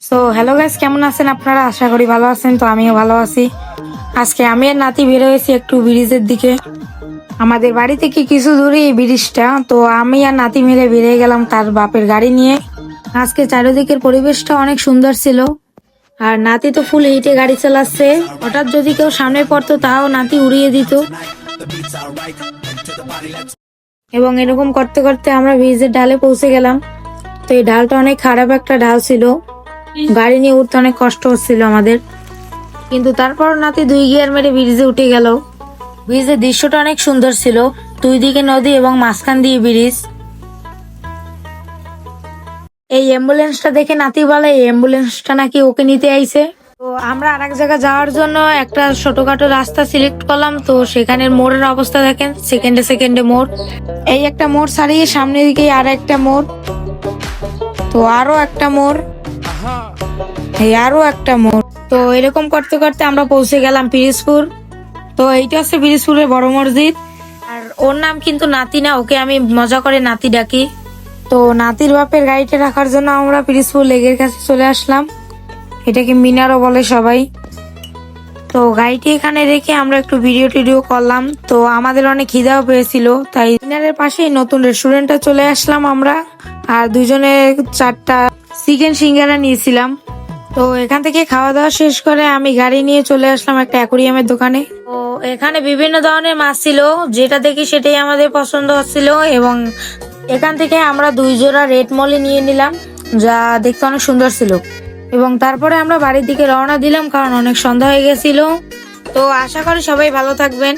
So hello guys, কেমন আছেন আপনারা? আশা করি ভালো আছেন। তো আমিও ভালো আছি। আজকে আমি আর নাতি বের হয়েছি একটু ব্রিজের দিকে। আমাদের বাড়ি থেকে কিছু দূরে এই ব্রিজটা, তো আমি আর নাতি মিলে বেরিয়ে গেলাম তার বাপের গাড়ি নিয়ে। আজকে চারিদিকের পরিবেশটা অনেক সুন্দর ছিল, আর নাতি তো ফুল হিটে গাড়ি চালাচ্ছে। হঠাৎ যদি কেউ সামনে পড়তো তাও নাতি উড়িয়ে দিত। এবং এরকম করতে করতে আমরা ব্রিজের ঢালে পৌঁছে গেলাম। তো এই ঢালটা অনেক খারাপ একটা ঢাল ছিল, গাড়ি নিয়ে উঠতে অনেক কষ্ট হচ্ছিল আমাদের। কিন্তু তারপর নাতি 2 গিয়ার মেরে ব্রিজে উঠে গেল। ব্রিজের দৃশ্যটা অনেক সুন্দর ছিল, 2 দিকে নদী এবং মাঝখান দিয়ে ব্রিজ। এই অ্যাম্বুলেন্সটা দেখে নাতি বলে এই অ্যাম্বুলেন্সটা নাকি ওকে নিতে আইছে। তো আমরা আরেক জায়গায় যাওয়ার জন্য একটা ছোটখাটো রাস্তা সিলেক্ট করলাম। তো সেখানের মোড়ের অবস্থা দেখেন, সেকেন্ডে সেকেন্ডে মোড়। এই একটা মোড় ছাড়িয়ে সামনের দিকে আর একটা মোড়, তো আরো একটা মোড়, এই আরো একটা মোড়। তো এরকম করতে করতে আমরা পৌঁছে গেলাম পিরিজপুর। তো এইটা হচ্ছে পিরিজপুরের বড় মসজিদ। আর ওর নাম কিন্তু নাতি না, ওকে আমি মজা করে নাতি ডাকি। তো নাতির বাপের গাড়িটা রাখার জন্য আমরা পিরিজপুর লেকের কাছে চলে আসলাম। এটাকে মিনারও বলে সবাই। তো গাড়িটি এখানে রেখে আমরা একটু ভিডিও টিডিও করলাম। তো আমাদের অনেক খিদাও পেয়েছিল, তাই মিনারের পাশেই নতুন রেস্টুরেন্টে চলে আসলাম আমরা। আর দুজনে 4টা চিকেন সিঙ্গারা নিয়েছিলাম। তো এখান থেকে খাওয়া দাওয়া শেষ করে আমি গাড়ি নিয়ে চলে আসলাম একটা অ্যাকুরিয়ামের দোকানে। তো এখানে বিভিন্ন ধরনের মাছ ছিল, যেটা দেখি সেটাই আমাদের পছন্দ হচ্ছিল। এবং এখান থেকে আমরা 2 জোড়া রেড মলি নিয়ে নিলাম, যা দেখতে অনেক সুন্দর ছিল। এবং তারপরে আমরা বাড়ির দিকে রওনা দিলাম, কারণ অনেক সন্ধ্যা হয়ে গেছিল। তো আশা করি সবাই ভালো থাকবেন।